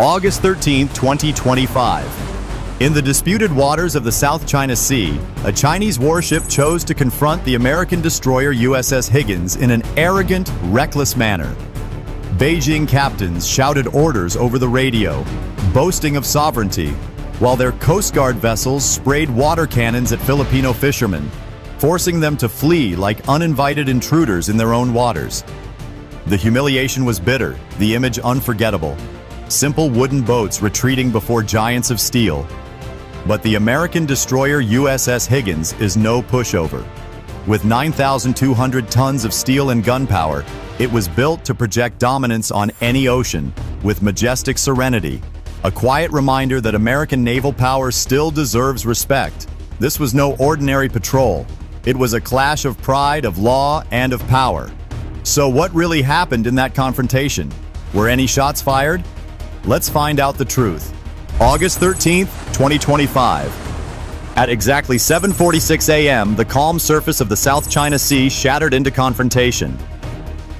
August 13, 2025. In the disputed waters of the South China Sea, a Chinese warship chose to confront the American destroyer USS Higgins in an arrogant, reckless manner. Beijing captains shouted orders over the radio, boasting of sovereignty, while their Coast Guard vessels sprayed water cannons at Filipino fishermen, forcing them to flee like uninvited intruders in their own waters. The humiliation was bitter, the image unforgettable. Simple wooden boats retreating before giants of steel. But the American destroyer USS Higgins is no pushover. With 9,200 tons of steel and gunpowder, it was built to project dominance on any ocean, with majestic serenity. A quiet reminder that American naval power still deserves respect. This was no ordinary patrol. It was a clash of pride, of law, and of power. So what really happened in that confrontation? Were any shots fired? Let's find out the truth. August 13th, 2025. At exactly 7:46 a.m., the calm surface of the South China Sea shattered into confrontation.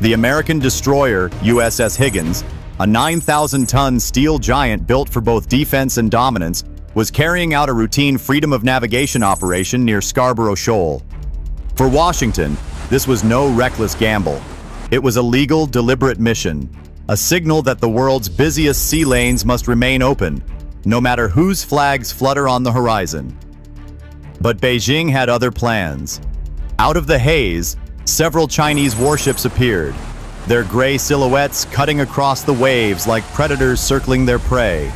The American destroyer USS Higgins, a 9,000-ton steel giant built for both defense and dominance, was carrying out a routine freedom of navigation operation near Scarborough Shoal. For Washington, this was no reckless gamble. It was a legal, deliberate mission, a signal that the world's busiest sea lanes must remain open, no matter whose flags flutter on the horizon. But Beijing had other plans. Out of the haze, several Chinese warships appeared, their gray silhouettes cutting across the waves like predators circling their prey.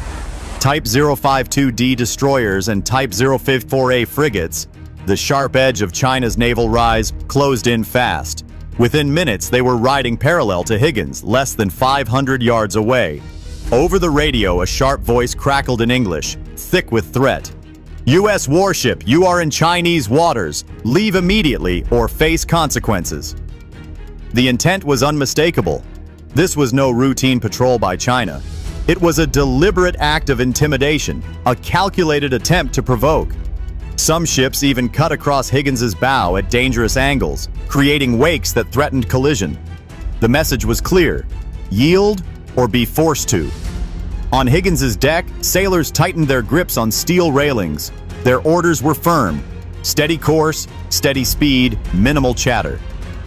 Type 052D destroyers and Type 054A frigates, the sharp edge of China's naval rise, closed in fast. Within minutes, they were riding parallel to Higgins, less than 500 yards away. Over the radio, a sharp voice crackled in English, thick with threat. U.S. warship, you are in Chinese waters. Leave immediately or face consequences. The intent was unmistakable. This was no routine patrol by China. It was a deliberate act of intimidation, a calculated attempt to provoke. Some ships even cut across Higgins's bow at dangerous angles, creating wakes that threatened collision. The message was clear: yield or be forced to. On Higgins's deck, sailors tightened their grips on steel railings. Their orders were firm: steady course, steady speed, minimal chatter.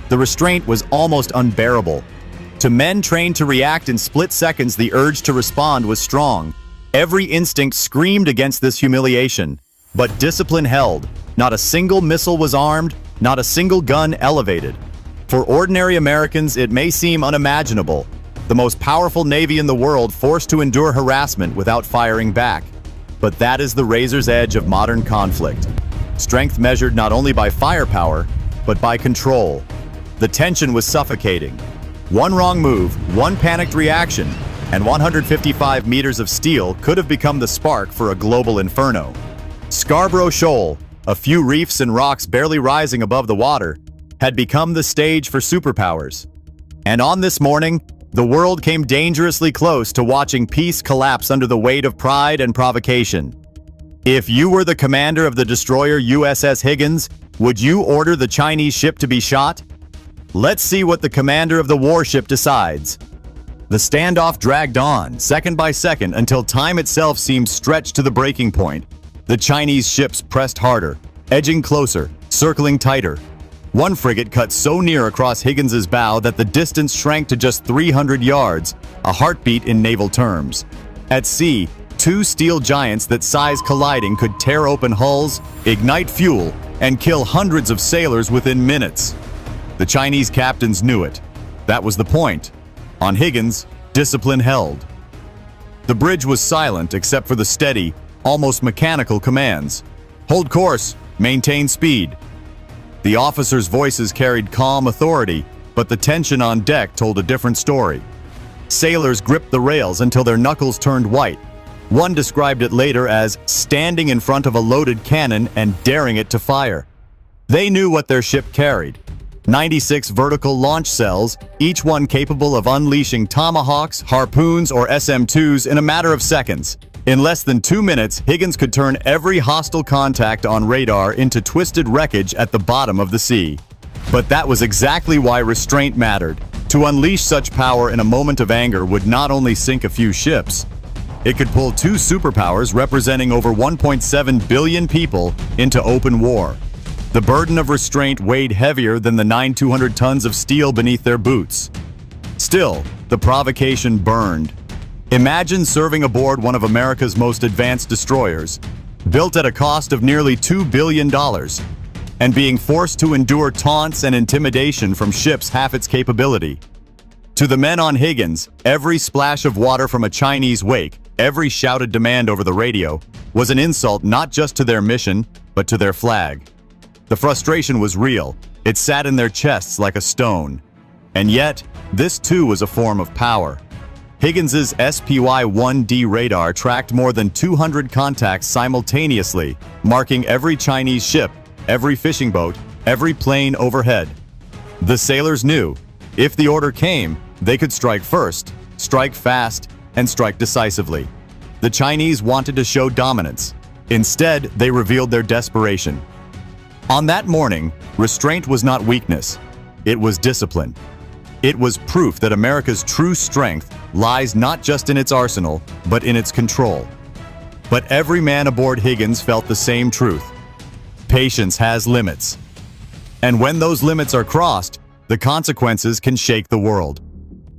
The restraint was almost unbearable. To men trained to react in split seconds, the urge to respond was strong. Every instinct screamed against this humiliation. But discipline held. Not a single missile was armed, not a single gun elevated. For ordinary Americans, it may seem unimaginable. The most powerful navy in the world forced to endure harassment without firing back. But that is the razor's edge of modern conflict. Strength measured not only by firepower, but by control. The tension was suffocating. One wrong move, one panicked reaction, and 155 meters of steel could have become the spark for a global inferno. Scarborough Shoal, a few reefs and rocks barely rising above the water, had become the stage for superpowers. And on this morning, the world came dangerously close to watching peace collapse under the weight of pride and provocation. If you were the commander of the destroyer USS Higgins, would you order the Chinese ship to be shot? Let's see what the commander of the warship decides. The standoff dragged on, second by second, until time itself seemed stretched to the breaking point. The Chinese ships pressed harder, edging closer, circling tighter. One frigate cut so near across Higgins's bow that the distance shrank to just 300 yards, a heartbeat in naval terms. At sea, two steel giants that size colliding could tear open hulls, ignite fuel, and kill hundreds of sailors within minutes. The Chinese captains knew it. That was the point. On Higgins, discipline held. The bridge was silent except for the steady, almost mechanical commands. Hold course, maintain speed. The officers' voices carried calm authority, but the tension on deck told a different story. Sailors gripped the rails until their knuckles turned white. One described it later as standing in front of a loaded cannon and daring it to fire. They knew what their ship carried: 96 vertical launch cells, each one capable of unleashing tomahawks, harpoons, or SM-2s in a matter of seconds. In less than 2 minutes, Higgins could turn every hostile contact on radar into twisted wreckage at the bottom of the sea. But that was exactly why restraint mattered. To unleash such power in a moment of anger would not only sink a few ships, It could pull two superpowers representing over 1.7 billion people into open war. The burden of restraint weighed heavier than the 9,200 tons of steel beneath their boots. Still, the provocation burned. Imagine serving aboard one of America's most advanced destroyers, built at a cost of nearly $2 billion, and being forced to endure taunts and intimidation from ships half its capability. To the men on Higgins, every splash of water from a Chinese wake, every shouted demand over the radio, was an insult not just to their mission, but to their flag. The frustration was real. It sat in their chests like a stone. And yet, this too was a form of power. Higgins's SPY-1D radar tracked more than 200 contacts simultaneously, marking every Chinese ship, every fishing boat, every plane overhead. The sailors knew, if the order came, they could strike first, strike fast, and strike decisively. The Chinese wanted to show dominance. Instead, they revealed their desperation. On that morning, restraint was not weakness. It was discipline. It was proof that America's true strength lies not just in its arsenal, but in its control. But every man aboard Higgins felt the same truth. Patience has limits. And when those limits are crossed, the consequences can shake the world.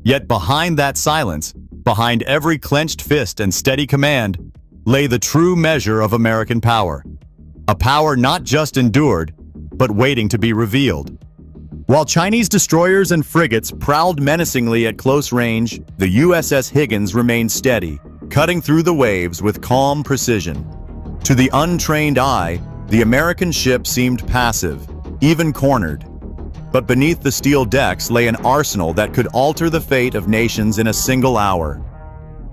Yet behind that silence, behind every clenched fist and steady command, lay the true measure of American power. A power not just endured, but waiting to be revealed. While Chinese destroyers and frigates prowled menacingly at close range, the USS Higgins remained steady, cutting through the waves with calm precision. To the untrained eye, the American ship seemed passive, even cornered. But beneath the steel decks lay an arsenal that could alter the fate of nations in a single hour.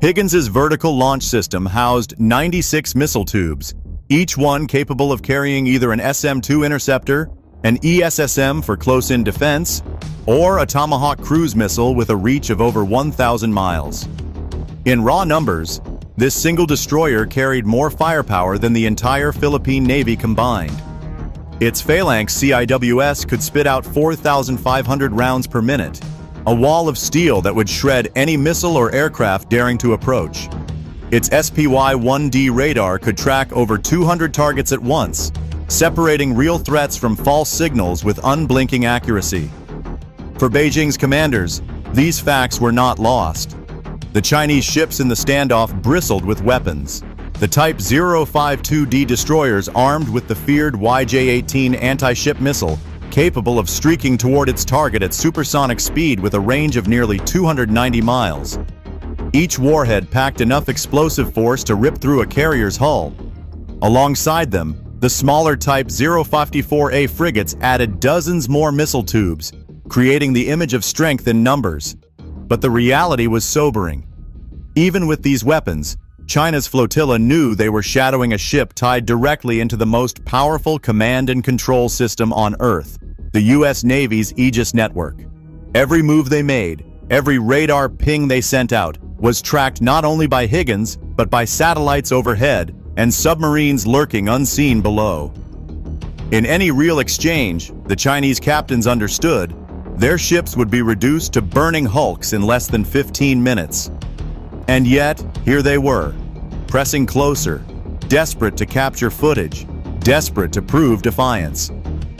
Higgins's vertical launch system housed 96 missile tubes, each one capable of carrying either an SM-2 interceptor, an ESSM for close-in defense, or a Tomahawk cruise missile with a reach of over 1,000 miles. In raw numbers, this single destroyer carried more firepower than the entire Philippine Navy combined. Its phalanx CIWS could spit out 4,500 rounds per minute, a wall of steel that would shred any missile or aircraft daring to approach. Its SPY-1D radar could track over 200 targets at once, separating real threats from false signals with unblinking accuracy. For Beijing's commanders, these facts were not lost. The Chinese ships in the standoff bristled with weapons. The Type 052D destroyers armed with the feared YJ-18 anti-ship missile, capable of streaking toward its target at supersonic speed with a range of nearly 290 miles. Each warhead packed enough explosive force to rip through a carrier's hull. Alongside them, the smaller Type 054A frigates added dozens more missile tubes, creating the image of strength in numbers. But the reality was sobering. Even with these weapons, China's flotilla knew they were shadowing a ship tied directly into the most powerful command and control system on Earth, the U.S. Navy's Aegis network. Every move they made, every radar ping they sent out, was tracked not only by Higgins, but by satellites overhead and submarines lurking unseen below. In any real exchange, the Chinese captains understood, their ships would be reduced to burning hulks in less than 15 minutes. And yet, here they were, pressing closer, desperate to capture footage, desperate to prove defiance.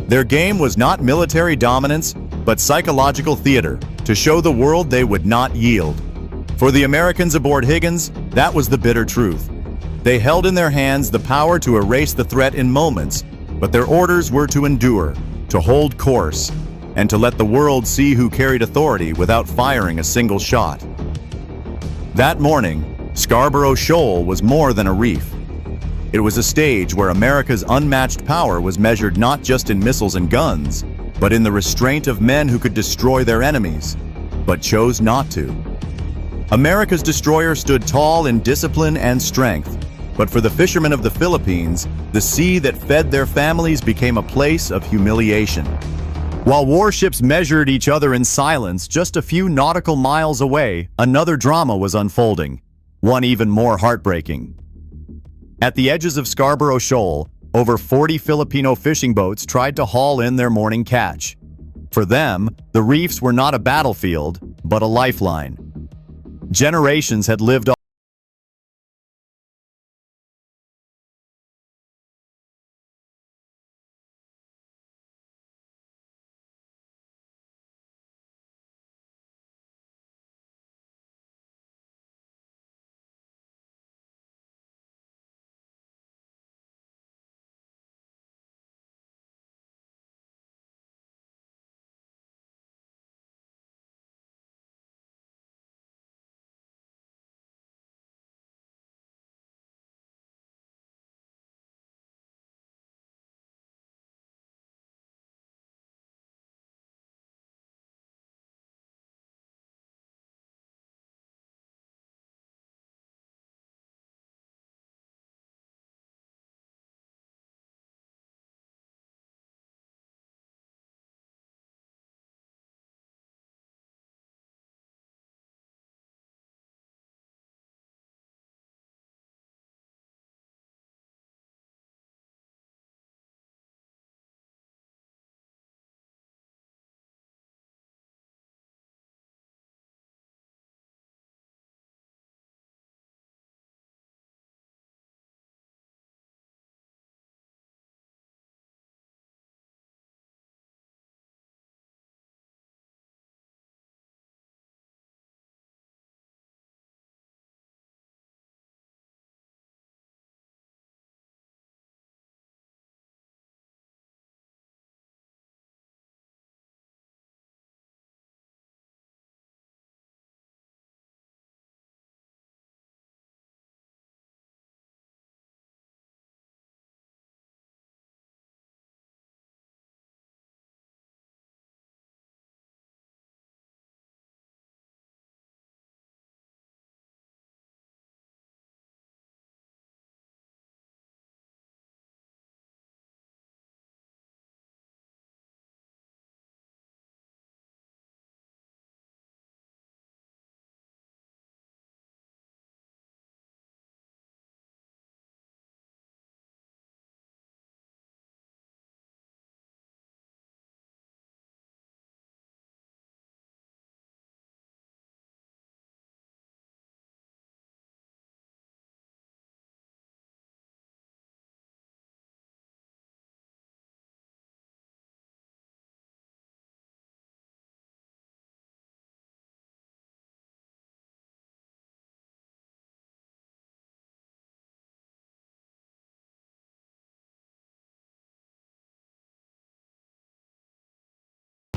Their game was not military dominance, but psychological theater, to show the world they would not yield. For the Americans aboard Higgins, that was the bitter truth. They held in their hands the power to erase the threat in moments, but their orders were to endure, to hold course, and to let the world see who carried authority without firing a single shot. That morning, Scarborough Shoal was more than a reef. It was a stage where America's unmatched power was measured not just in missiles and guns, but in the restraint of men who could destroy their enemies, but chose not to. America's destroyer stood tall in discipline and strength, but for the fishermen of the Philippines, the sea that fed their families became a place of humiliation. While warships measured each other in silence just a few nautical miles away, another drama was unfolding, one even more heartbreaking. At the edges of Scarborough Shoal, over 40 Filipino fishing boats tried to haul in their morning catch. For them, the reefs were not a battlefield, but a lifeline. Generations had lived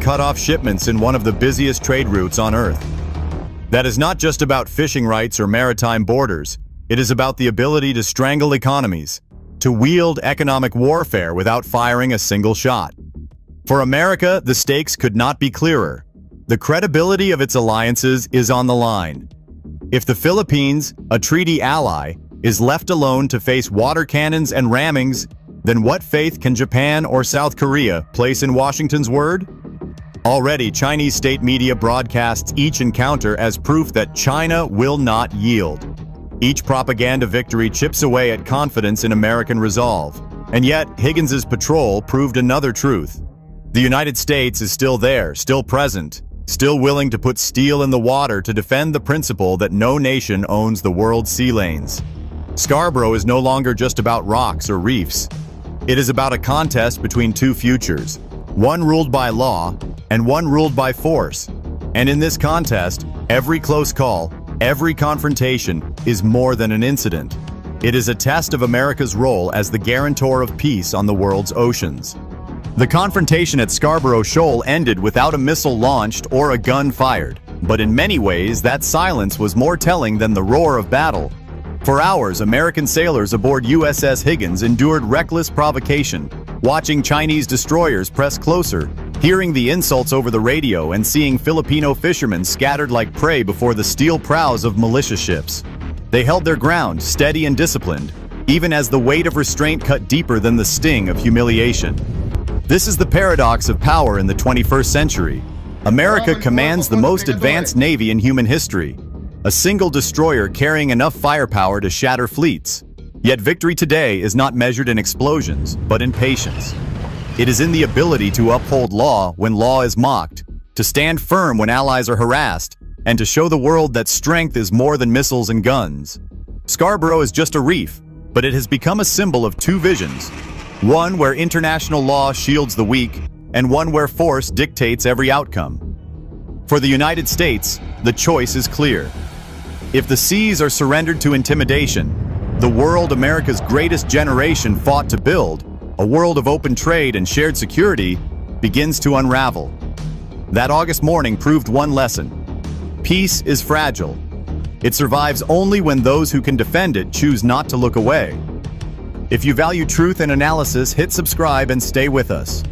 cut off shipments in one of the busiest trade routes on Earth. That is not just about fishing rights or maritime borders. It is about the ability to strangle economies, to wield economic warfare without firing a single shot. For America, the stakes could not be clearer. The credibility of its alliances is on the line. If the Philippines, a treaty ally, is left alone to face water cannons and rammings, then what faith can Japan or South Korea place in Washington's word? Already, Chinese state media broadcasts each encounter as proof that China will not yield. Each propaganda victory chips away at confidence in American resolve. And yet, Higgins's patrol proved another truth. The United States is still there, still present, still willing to put steel in the water to defend the principle that no nation owns the world's sea lanes. Scarborough is no longer just about rocks or reefs. It is about a contest between two futures, one ruled by law and one ruled by force. And in this contest, every close call, every confrontation is more than an incident. It is a test of America's role as the guarantor of peace on the world's oceans. The confrontation at Scarborough Shoal ended without a missile launched or a gun fired. But in many ways, that silence was more telling than the roar of battle. For hours, American sailors aboard USS Higgins endured reckless provocation, watching Chinese destroyers press closer, hearing the insults over the radio and seeing Filipino fishermen scattered like prey before the steel prows of militia ships. They held their ground, steady and disciplined, even as the weight of restraint cut deeper than the sting of humiliation. This is the paradox of power in the 21st century. America commands the most advanced navy in human history, a single destroyer carrying enough firepower to shatter fleets. Yet victory today is not measured in explosions, but in patience. It is in the ability to uphold law when law is mocked, to stand firm when allies are harassed, and to show the world that strength is more than missiles and guns. Scarborough is just a reef, but it has become a symbol of two visions. One where international law shields the weak, and one where force dictates every outcome. For the United States, the choice is clear. If the seas are surrendered to intimidation, the world America's greatest generation fought to build, a world of open trade and shared security, begins to unravel. That August morning proved one lesson. Peace is fragile. It survives only when those who can defend it choose not to look away. If you value truth and analysis, hit subscribe and stay with us.